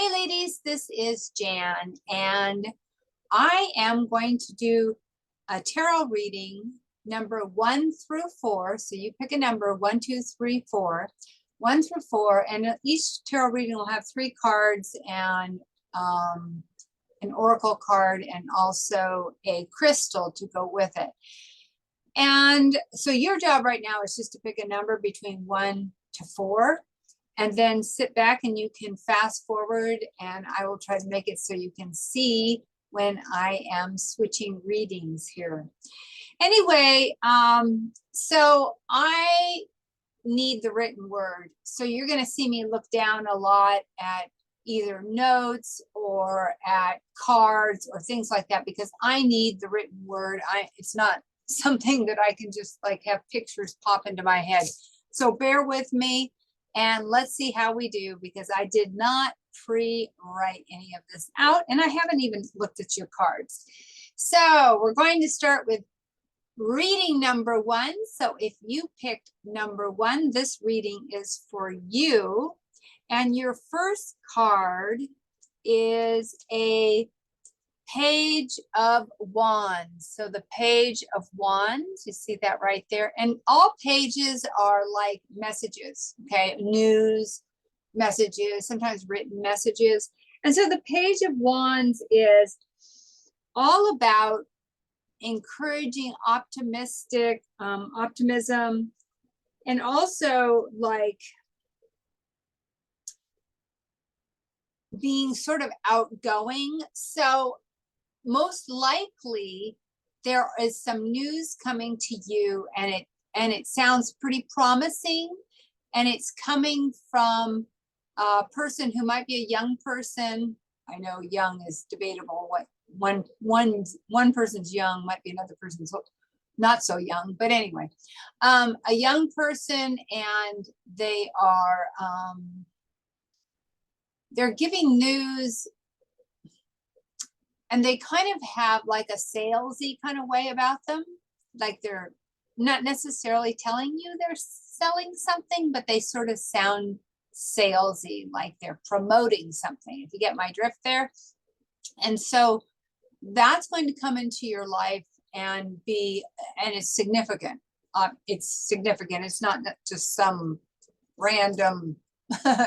Hey ladies, this is Jan, and I am going to do a tarot reading number 1 through 4. So you pick a number 1, 2, 3, 4, 1 through 4, and each tarot reading will have 3 cards and an oracle card and also a crystal to go with it. And so your job right now is just to pick a number between 1 to 4. And then sit back and you can fast forward, and I will try to make it so you can see when I am switching readings here. Anyway, so I need the written word. So you're going to see me look down a lot at either notes or at cards or things like that, because I need the written word. It's not something that I can just like have pictures pop into my head. So bear with me. And let's see how we do, because I did not pre-write any of this out, and I haven't even looked at your cards. So we're going to start with reading number 1. So if you picked number 1, this reading is for you. And your first card is a Page of Wands. So the Page of Wands, you see that right there. And all pages are like messages, okay? News messages, sometimes written messages. And so the Page of Wands is all about encouraging optimism, and also like being sort of outgoing. So most likely there is some news coming to you, and it sounds pretty promising, and it's coming from a person who might be a young person. I know young is debatable. What one person's young might be another person's not so young, but anyway, a young person, and they are they're giving news. And they kind of have like a salesy kind of way about them. Like they're not necessarily telling you they're selling something, but they sort of sound salesy, like they're promoting something, if you get my drift there. And so that's going to come into your life and it's significant. It's significant. It's not just some random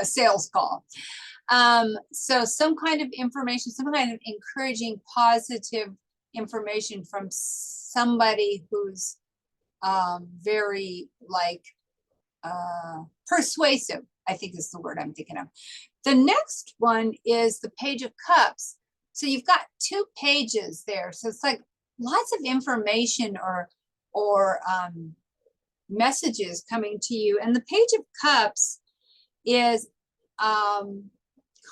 sales call. So some kind of information, some kind of encouraging, positive information from somebody who's very like persuasive, I think is the word I'm thinking of. The next one is the Page of Cups. So you've got 2 pages there. So it's like lots of information or messages coming to you. And the Page of Cups is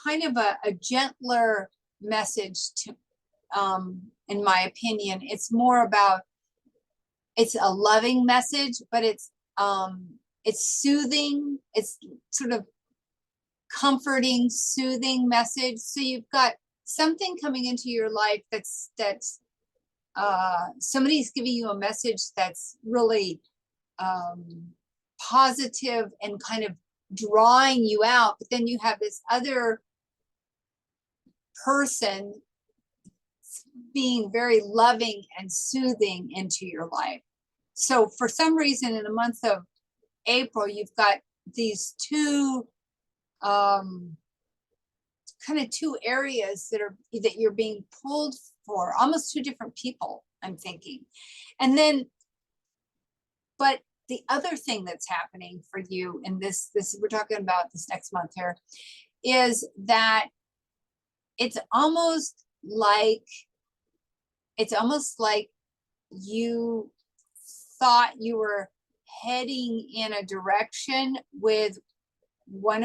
kind of a gentler message to, in my opinion. It's more about, it's a loving message, but it's soothing. It's sort of comforting, soothing message. So you've got something coming into your life that's somebody's giving you a message that's really positive and kind of drawing you out, but then you have this other person being very loving and soothing into your life. So for some reason in the month of April, you've got these 2 kind of 2 areas that you're being pulled for, almost 2 different people, I'm thinking. And then, but the other thing that's happening for you in this we're talking about this next month here, is that it's almost like you thought you were heading in a direction with one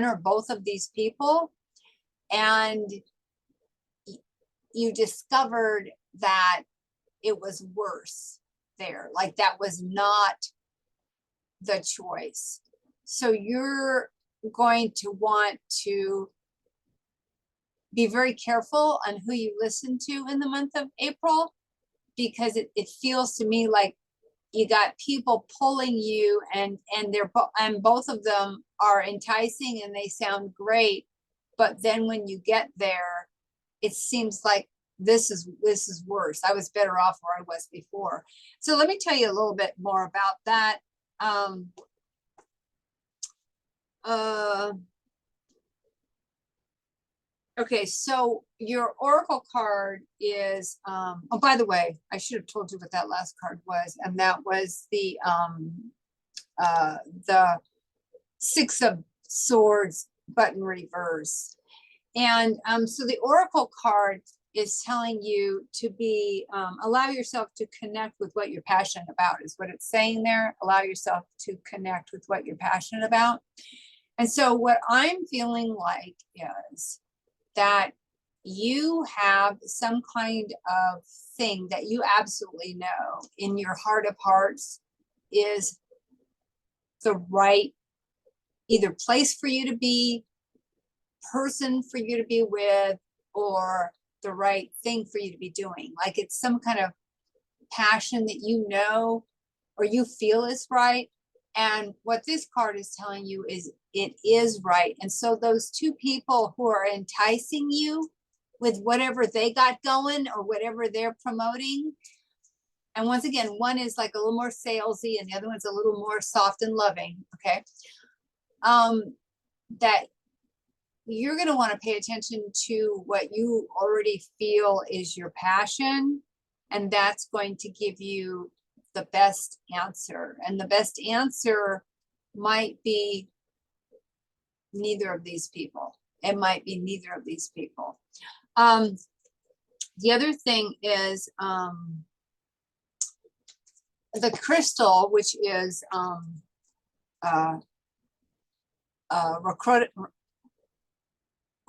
or both of these people, and you discovered that it was worse there. Like that was not the choice. So you're going to want to be very careful on who you listen to in the month of April, because it feels to me like you got people pulling you, and both of them are enticing and they sound great, but then when you get there, it seems like this is worse. I was better off where I was before. So let me tell you a little bit more about that. Okay, so your oracle card is, oh, by the way, I should have told you what that last card was, and that was the Six of Swords, but in reverse. And so the oracle card is telling you to be, allow yourself to connect with what you're passionate about, is what it's saying there. Allow yourself to connect with what you're passionate about. And so what I'm feeling like is that you have some kind of thing that you absolutely know in your heart of hearts is the right either place for you to be, person for you to be with, or the right thing for you to be doing. Like it's some kind of passion that you know or you feel is right. And what this card is telling you is it is right. And so those two people who are enticing you with whatever they got going or whatever they're promoting, and once again, one is like a little more salesy and the other one's a little more soft and loving, okay? That you're going to want to pay attention to what you already feel is your passion, and that's going to give you the best answer. And the best answer might be neither of these people. It might be neither of these people. The other thing is the crystal, which is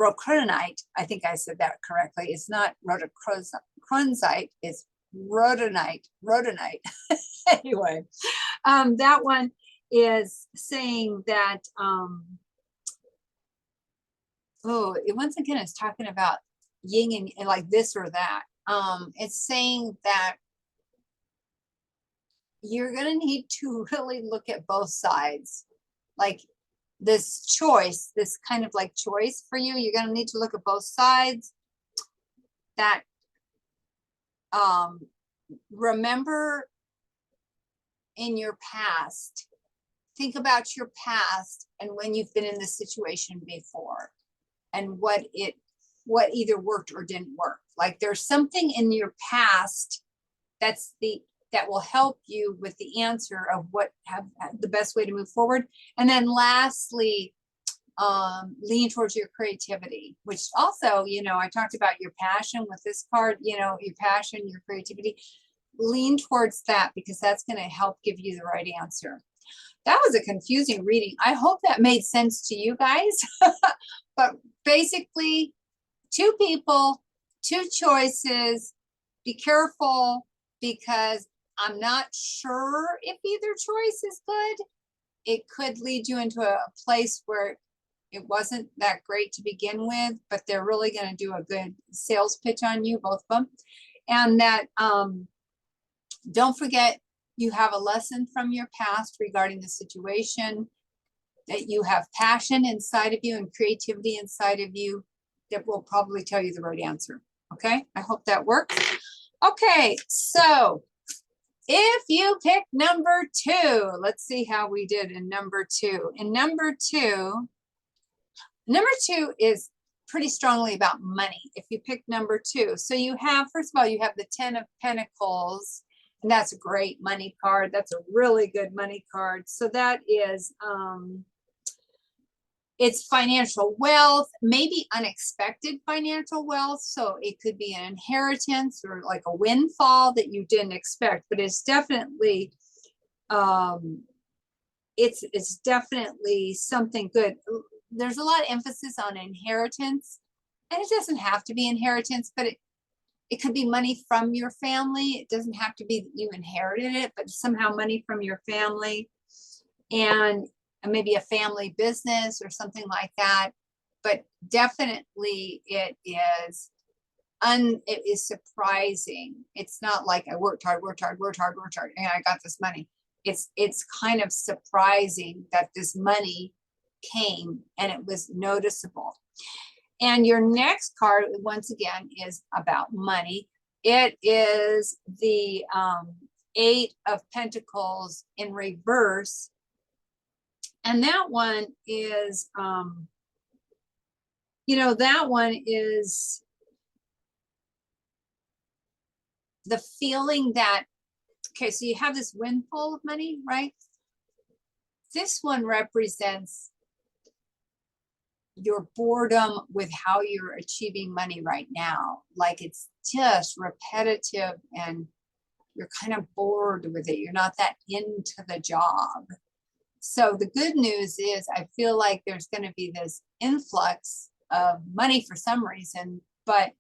rhodonite. I think I said that correctly. It's not rhodochrosite, it's rhodonite. Anyway, that one is saying that, once again, it's talking about yin and like this or that. It's saying that you're going to need to really look at both sides. Like this choice, this kind of like choice for you, you're going to need to look at both sides. That remember in your past, think about your past and when you've been in this situation before and what either worked or didn't work. Like there's something in your past that will help you with the answer of what have the best way to move forward. And then lastly, lean towards your creativity, which also, I talked about your passion with this card, your passion, your creativity. Lean towards that because that's going to help give you the right answer. That was a confusing reading. I hope that made sense to you guys. But basically, two people, two choices. Be careful because I'm not sure if either choice is good. It could lead you into a place where it wasn't that great to begin with, but they're really going to do a good sales pitch on you, both of them. And that, don't forget, you have a lesson from your past regarding the situation, that you have passion inside of you and creativity inside of you that will probably tell you the right answer. Okay, I hope that works. Okay, so if you pick number 2, let's see how we did in number 2. In number two is pretty strongly about money. If you pick number 2, so you have, first of all, you have the 10 of Pentacles, and that's a great money card. That's a really good money card. So that is, it's financial wealth, maybe unexpected financial wealth. So it could be an inheritance or like a windfall that you didn't expect, but it's definitely, it's definitely something good. There's a lot of emphasis on inheritance, and it doesn't have to be inheritance, but it could be money from your family. It doesn't have to be that you inherited it, but somehow money from your family. And maybe a family business or something like that. But definitely it is surprising. It's not like I worked hard, and I got this money. It's kind of surprising that this money came and it was noticeable. And your next card, once again, is about money. It is the Eight of Pentacles in reverse. And that one is, that one is the feeling that, okay, so you have this windfall of money, right? This one represents your boredom with how you're achieving money right now. Like it's just repetitive and you're kind of bored with it. You're not that into the job. So the good news is I feel like there's going to be this influx of money for some reason, but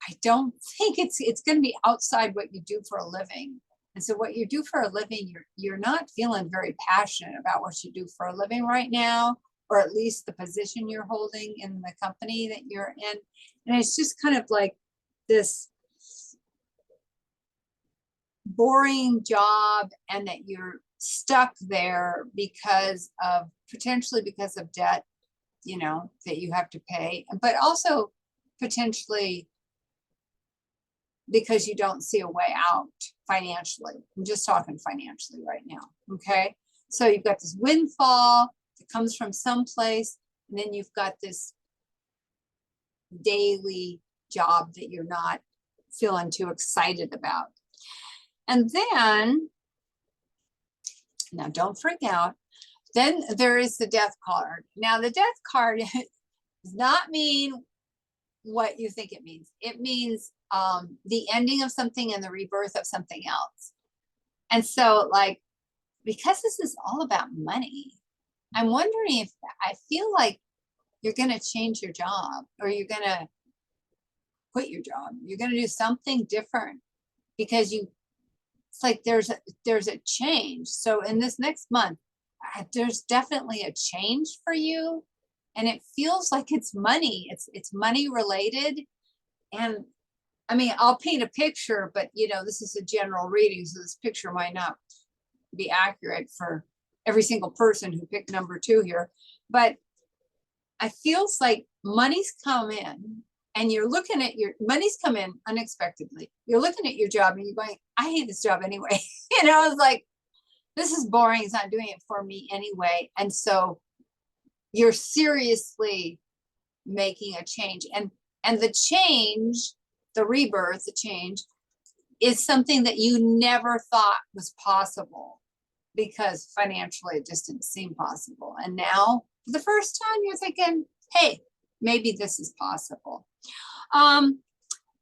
I don't think it's going to be outside what you do for a living. And so what you do for a living, you're not feeling very passionate about what you do for a living right now, or at least the position you're holding in the company that you're in. And it's just kind of like this boring job, and that you're stuck there potentially because of debt, that you have to pay, but also potentially because you don't see a way out financially. I'm just talking financially right now. Okay. So you've got this windfall that comes from someplace, and then you've got this daily job that you're not feeling too excited about. And then, now don't freak out. Then there is the Death card. Now the Death card does not mean what you think it means. It means the ending of something and the rebirth of something else. And so, like, because this is all about money, I'm wondering if I feel like you're going to change your job, or you're going to quit your job. You're going to do something different because it's like there's a change. So in this next month, there's definitely a change for you. And it feels like it's money. It's money related. And I mean, I'll paint a picture, but this is a general reading, so this picture might not be accurate for every single person who picked number 2 here. But I feels like money's come in, and you're looking at money's come in unexpectedly. You're looking at your job and you're going, I hate this job anyway. It's like, this is boring. It's not doing it for me anyway. And so you're seriously making a change. And the change, the rebirth, the change is something that you never thought was possible, because financially it just didn't seem possible. And now, for the first time, you're thinking, hey, maybe this is possible.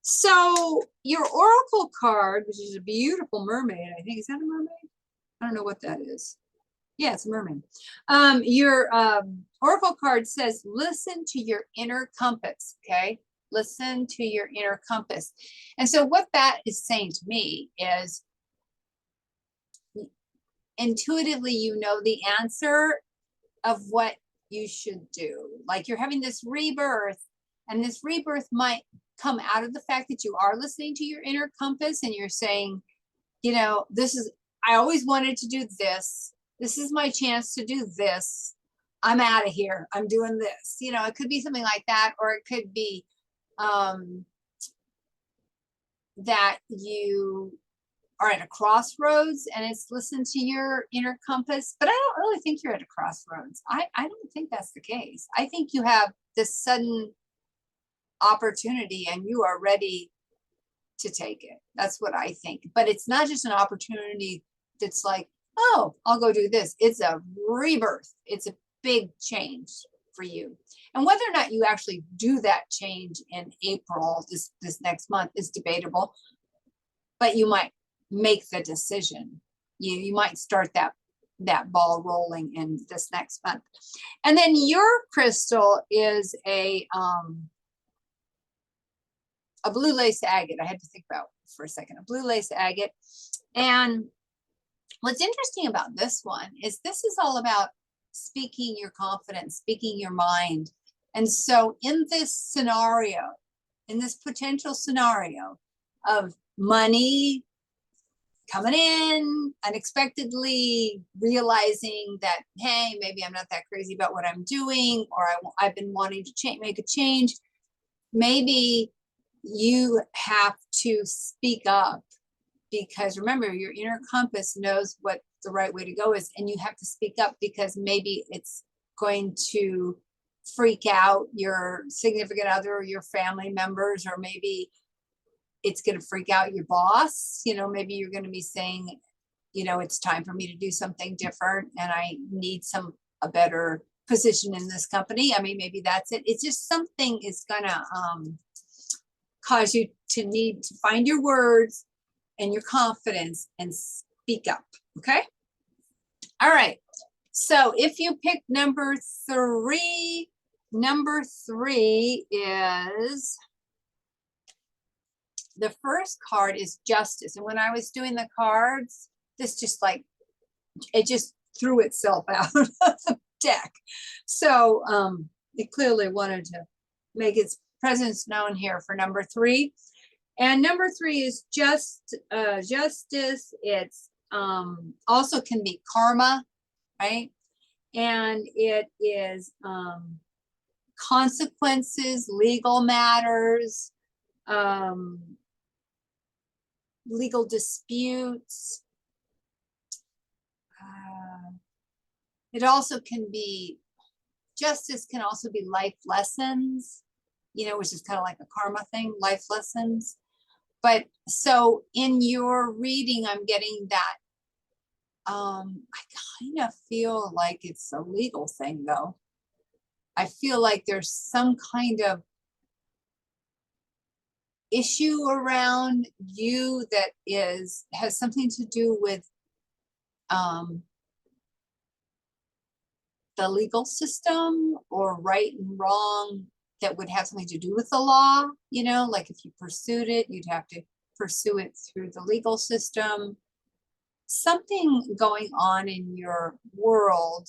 So your oracle card, which is a beautiful mermaid, I think, is that a mermaid? I don't know what that is. Yeah, it's a mermaid. Your oracle card says, listen to your inner compass, okay? Listen to your inner compass. And so what that is saying to me is, intuitively, you know the answer of what you should do. Like you're having this rebirth, and this rebirth might come out of the fact that you are listening to your inner compass, and you're saying, I always wanted to do this. This is my chance to do this. I'm out of here. I'm doing this. It could be something like that, or it could be that you are at a crossroads and it's listen to your inner compass. But I don't really think you're at a crossroads. I don't think that's the case. I think you have this sudden opportunity and you are ready to take it. That's what I think. But it's not just an opportunity that's like, oh, I'll go do this. It's a rebirth. It's a big change for you. And whether or not you actually do that change in April, this next month, is debatable. But you might make the decision. You might start that ball rolling in this next month. And then your crystal is a blue lace agate. I had to think about it for a second. A blue lace agate. And what's interesting about this one is this is all about speaking your confidence, speaking your mind. And so in this scenario, in this potential scenario of money coming in unexpectedly, realizing that, hey, maybe I'm not that crazy about what I'm doing, or I've been wanting to make a change. Maybe you have to speak up, because remember, your inner compass knows what the right way to go is, and you have to speak up because maybe it's going to freak out your significant other or your family members, or maybe it's going to freak out your boss. You know, maybe you're going to be saying, you know, it's time for me to do something different and I need a better position in this company. I mean, maybe that's it. It's just something is going to cause you to need to find your words and your confidence and speak up. Okay. All right. So if you pick number 3, number 3 is, the first card is Justice. And when I was doing the cards, this just like, it just threw itself out of the deck. So it clearly wanted to make its presence known here for number 3. And number 3 is Justice. It's also can be karma, right? And it is consequences, legal matters, legal disputes. It also can be, justice can also be life lessons, you know, which is kind of like a karma thing, life lessons. But so in your reading, I'm getting that. I kind of feel like it's a legal thing though. I feel like there's some kind of issue around you that has something to do with the legal system, or right and wrong that would have something to do with the law. You know, like if you pursued it, you'd have to pursue it through the legal system. Something going on in your world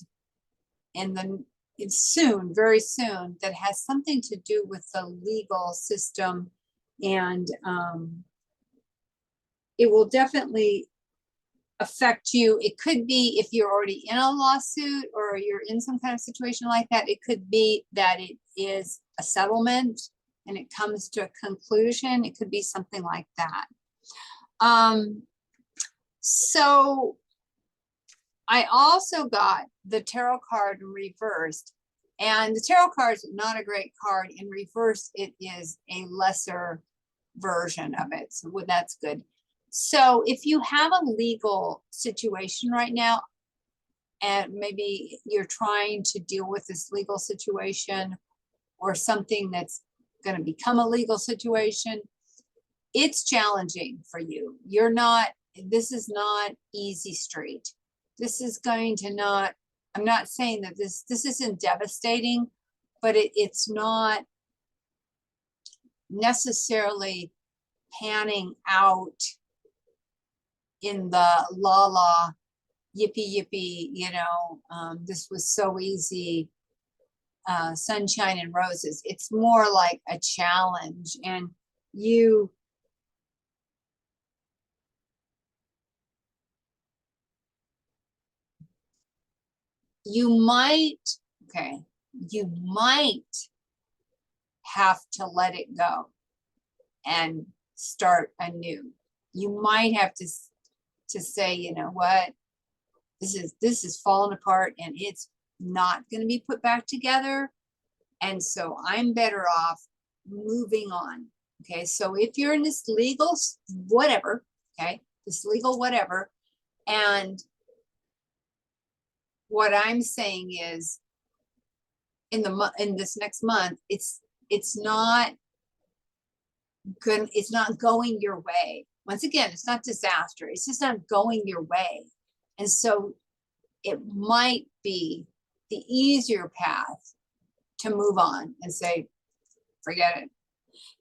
soon, very soon, that has something to do with the legal system. And it will definitely affect you. It could be if you're already in a lawsuit or you're in some kind of situation like that. It could be that it is a settlement and it comes to a conclusion. It could be something like that. So I also got the tarot card reversed, and the tarot card is not a great card. In reverse, it is a lesser version of it. So that's good. So if you have a legal situation right now, and maybe you're trying to deal with this legal situation or something that's going to become a legal situation, it's challenging for you. This is not easy street. This is going to not, I'm not saying that this isn't devastating, but it's not necessarily panning out in the la yippee, you know, this was so easy, sunshine and roses. It's more like a challenge, and you might have to let it go and start anew. You might have to say, you know what, this is falling apart and it's not going to be put back together. And so I'm better off moving on. Okay. So if you're in this legal whatever, okay, this legal whatever, and what I'm saying is in this next month, it's not good. It's not going your way. Once again, it's not disaster. It's just not going your way. And so it might be the easier path to move on and say, forget it.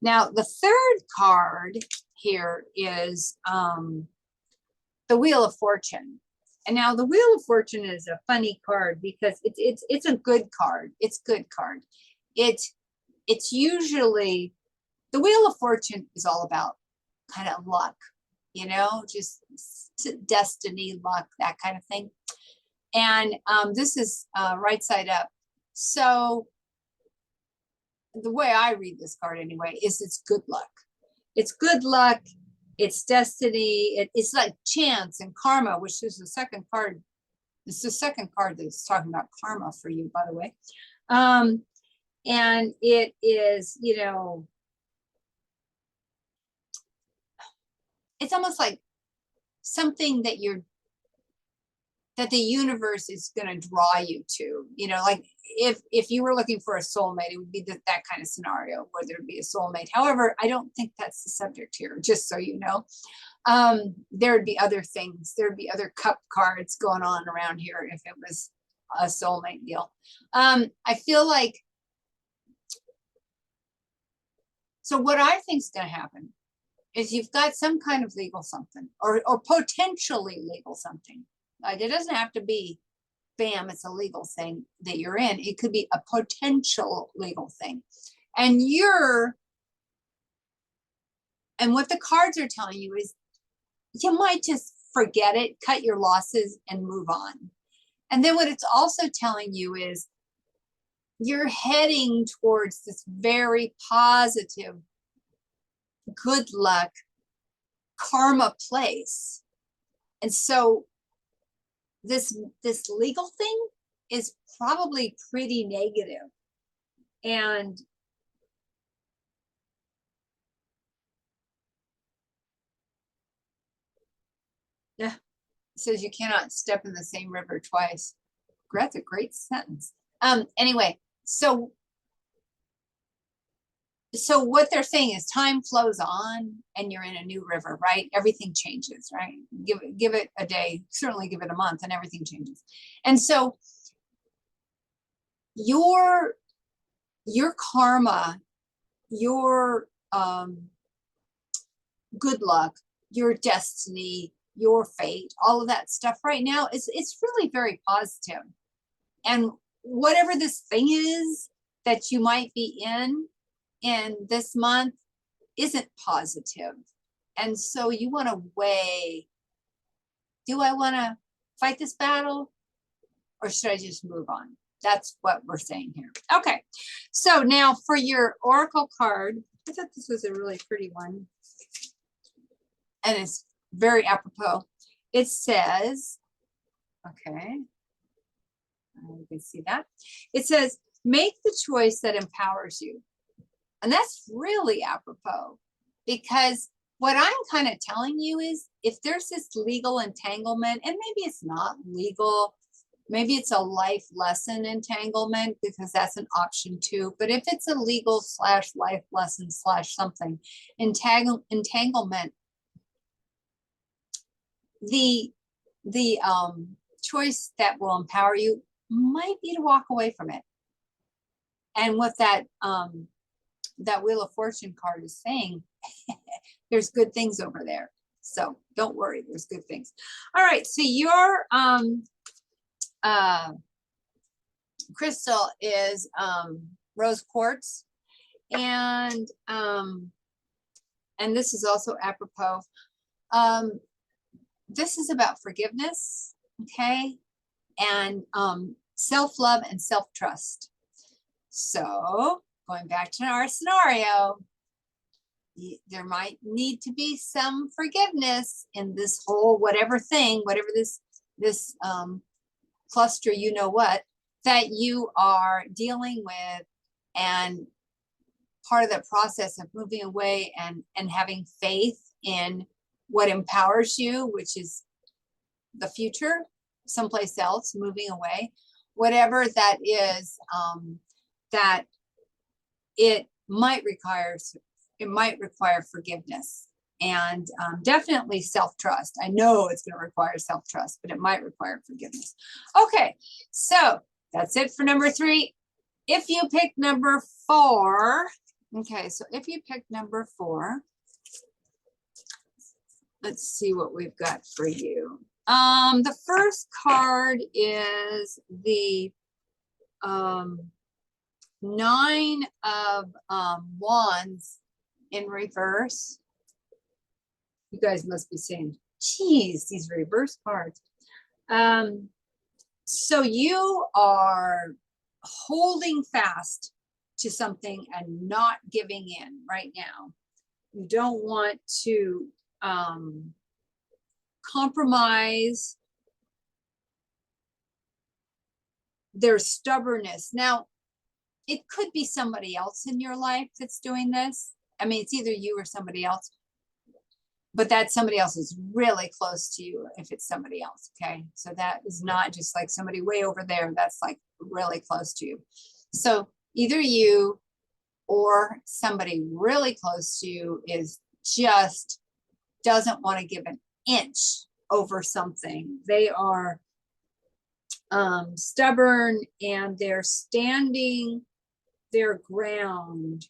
Now, the third card here is the Wheel of Fortune. And now the Wheel of Fortune is a funny card because it's a good card. It's good card. It's usually, the Wheel of Fortune is all about kind of luck, you know, just destiny, luck, that kind of thing. And this is right side up. So the way I read this card anyway is it's good luck. It's good luck. It's destiny. It's like chance and karma, which is the second card. It's the second card that's talking about karma for you, by the way. And it is, you know, it's almost like something that the universe is going to draw you to, you know, like if you were looking for a soulmate, it would be that kind of scenario where there'd be a soulmate. However, I don't think that's the subject here, just so you know. There would be other things. There'd be other cup cards going on around here if it was a soulmate deal. I feel like, so what I think is going to happen is you've got some kind of legal something or potentially legal something. Like it doesn't have to be, bam, it's a legal thing that you're in. It could be a potential legal thing. And what the cards are telling you is you might just forget it, cut your losses and move on. And then what it's also telling you is you're heading towards this very positive, good luck, karma place. And so this legal thing is probably pretty negative. And yeah, it says you cannot step in the same river twice. That's a great sentence. Anyway, so what they're saying is time flows on and you're in a new river, right? Everything changes, right? Give it a day, certainly give it a month and everything changes. And so your karma, your good luck, your destiny, your fate, all of that stuff right now it's really very positive. And whatever this thing is that you might be in this month isn't positive. And so you want to weigh, do I want to fight this battle or should I just move on? That's what we're saying here. Okay, so now for your oracle card, I thought this was a really pretty one. And it's very apropos. It says, okay, you can see that. It says, make the choice that empowers you. And that's really apropos because what I'm kind of telling you is if there's this legal entanglement, and maybe it's not legal, maybe it's a life lesson entanglement because that's an option too. But if it's a legal / life lesson / something, entanglement, the choice that will empower you might be to walk away from it. And what that Wheel of Fortune card is saying, there's good things over there. So don't worry, there's good things. All right, so your crystal is rose quartz, and this is also apropos. This is about forgiveness, okay, and self-love and self-trust. So going back to our scenario, there might need to be some forgiveness in this whole whatever thing, whatever this cluster, you know what, that you are dealing with. And part of that process of moving away and having faith in what empowers you, which is the future, someplace else, moving away, whatever that is, that it might require forgiveness and definitely self-trust. I know it's going to require self-trust, but it might require forgiveness. Okay, so that's it for number 3. If you pick number 4, okay, so if you pick number 4, let's see what we've got for you. The first card is the 9 of Wands in reverse. You guys must be saying, geez, these reverse cards. So you are holding fast to something and not giving in right now. You don't want to compromise their stubbornness. Now, it could be somebody else in your life that's doing this. I mean, it's either you or somebody else, but that somebody else is really close to you if it's somebody else, okay? So that is not just like somebody way over there, that's like really close to you. So either you or somebody really close to you is just doesn't want to give an inch over something. They are stubborn and they're standing their ground.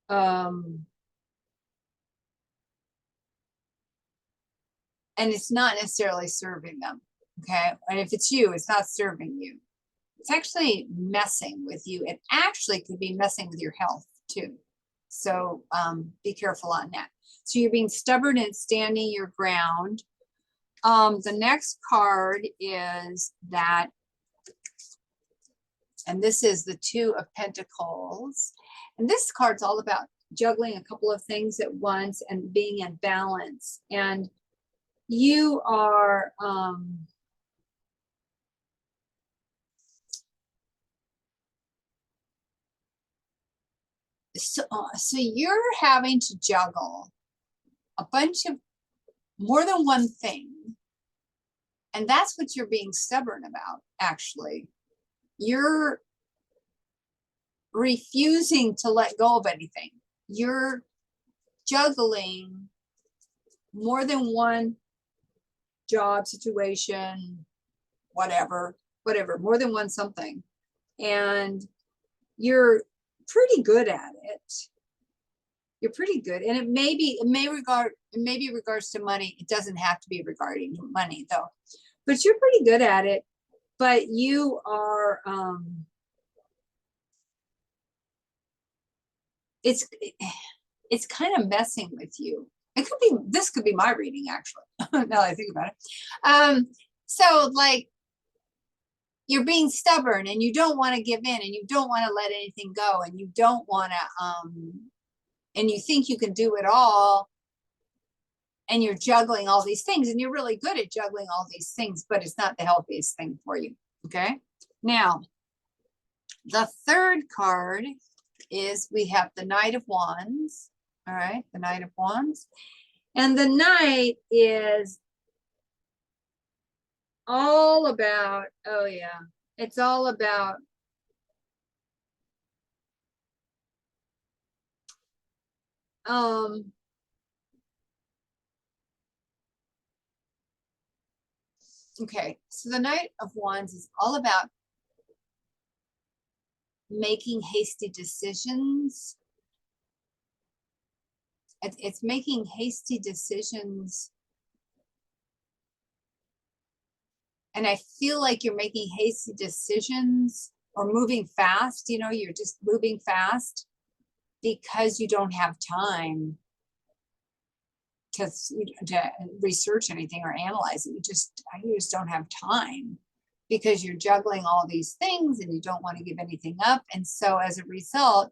And it's not necessarily serving them, okay? And if it's you, it's not serving you. It's actually messing with you. It actually could be messing with your health too. So be careful on that. So you're being stubborn and standing your ground. The next card is that, and this is the Two of Pentacles. And this card's all about juggling a couple of things at once and being in balance. And you are so you're having to juggle a bunch of more than one thing. And that's what you're being stubborn about, actually. You're refusing to let go of anything. You're juggling more than one job situation, whatever, more than one something. And you're pretty good at it. You're pretty good. And it may be regards to money. It doesn't have to be regarding money though, but you're pretty good at it. But you are, it's kind of messing with you. It could be, this could be my reading actually, now that I think about it. So like, you're being stubborn and you don't want to give in and you don't want to let anything go and you don't want to, and you think you can do it all and you're juggling all these things and you're really good at juggling all these things, but it's not the healthiest thing for you, okay? Now, the third card is we have the Knight of Wands, all right, the Knight of Wands. And the Knight is all about, oh yeah, it's all about okay, so the Knight of Wands is all about making hasty decisions. It's making hasty decisions. And I feel like you're making hasty decisions or moving fast, you know, you're just moving fast because you don't have time to research anything or analyze it. You just don't have time because you're juggling all these things and you don't want to give anything up. And so as a result,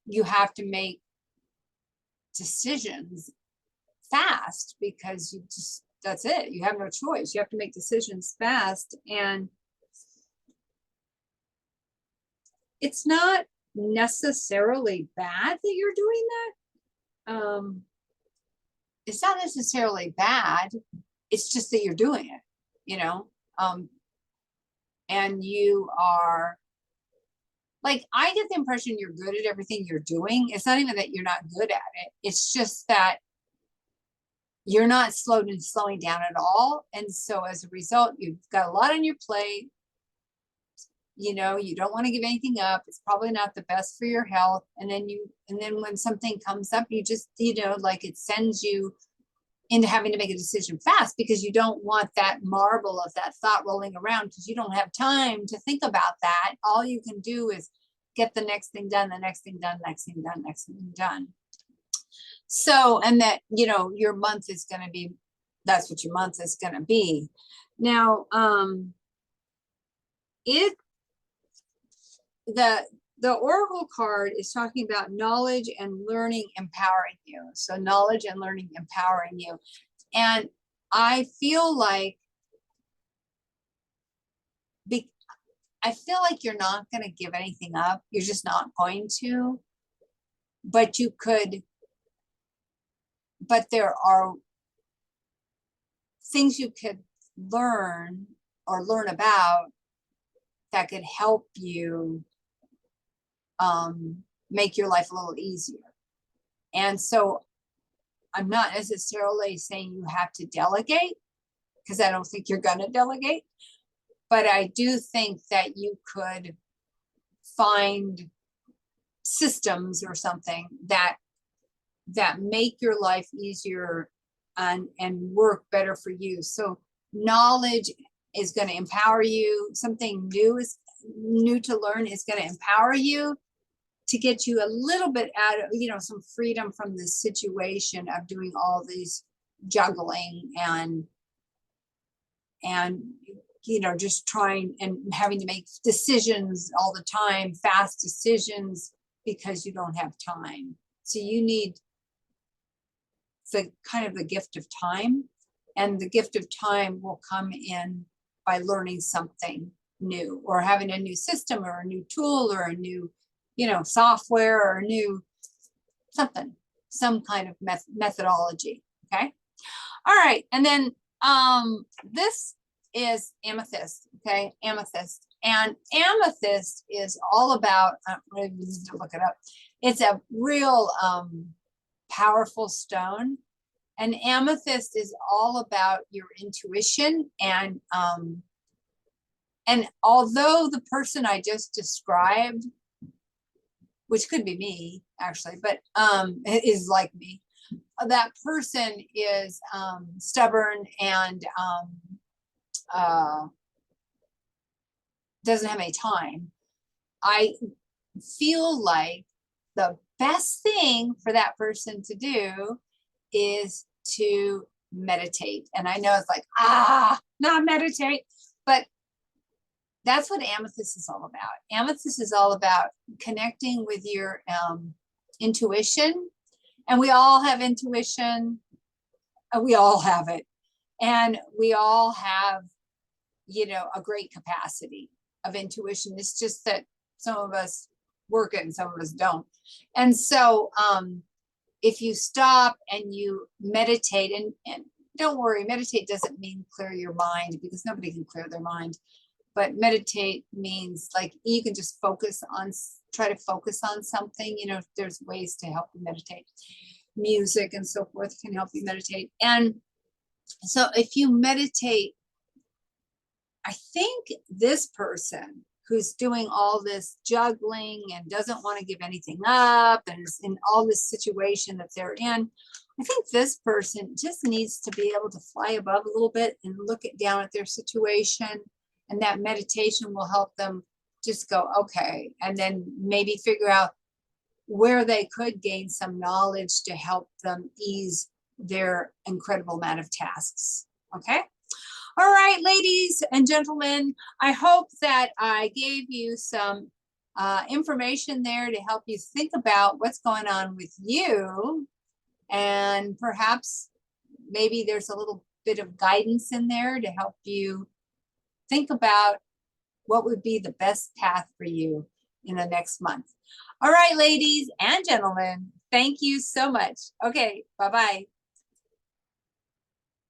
you have to make decisions fast because you just, that's it. You have no choice. You have to make decisions fast. And it's not necessarily bad that you're doing that. It's not necessarily bad. It's just that you're doing it, you know? And you are, like, I get the impression you're good at everything you're doing. It's not even that you're not good at it. It's just that you're not slowing down at all. And so as a result, you've got a lot on your plate. You know, you don't want to give anything up. It's probably not the best for your health. And then when something comes up, you just, you know, like it sends you into having to make a decision fast because you don't want that marble of that thought rolling around because you don't have time to think about that. All you can do is get the next thing done, the next thing done, next thing done, next thing done. So, and that, you know, your month is going to be, that's what your month is going to be. Now, it, the, the Oracle card is talking about knowledge and learning empowering you. So knowledge and learning empowering you. And I feel like, I feel like you're not going to give anything up. You're just not going to, but you could, but there are things you could learn or learn about that could help you make your life a little easier. And so I'm not necessarily saying you have to delegate, because I don't think you're going to delegate, but I do think that you could find systems or something that make your life easier and work better for you. So knowledge is going to empower you. Something new to learn is going to empower you to get you a little bit out of, you know, some freedom from the situation of doing all these juggling and you know, just trying and having to make decisions all the time, fast decisions, because you don't have time. So you need the kind of the gift of time, and the gift of time will come in by learning something new, or having a new system or a new tool or a new, you know, software or a new something, some kind of methodology. Okay. All right. And then this is amethyst. Okay. Amethyst. And amethyst is all about, I really need to look it up. It's a real powerful stone. And amethyst is all about your intuition. And although the person I just described, which could be me actually, but it is like me, that person is stubborn and doesn't have any time. I feel like the best thing for that person to do is to meditate. And I know it's like, not meditate, but that's what amethyst is all about. Amethyst is all about connecting with your intuition. And we all have intuition. We all have it. And we all have, you know, a great capacity of intuition. It's just that some of us work it and some of us don't. And so if you stop and you meditate, and don't worry, meditate doesn't mean clear your mind, because nobody can clear their mind. But meditate means like you can just try to focus on something. You know, there's ways to help you meditate. Music and so forth can help you meditate. And so if you meditate, I think this person who's doing all this juggling and doesn't want to give anything up and is in all this situation that they're in, I think this person just needs to be able to fly above a little bit and look down at their situation. And that meditation will help them just go, okay, and then maybe figure out where they could gain some knowledge to help them ease their incredible amount of tasks. Okay. All right, ladies and gentlemen, I hope that I gave you some information there to help you think about what's going on with you. And perhaps maybe there's a little bit of guidance in there to help you think about what would be the best path for you in the next month. All right, ladies and gentlemen, thank you so much. Okay, bye-bye.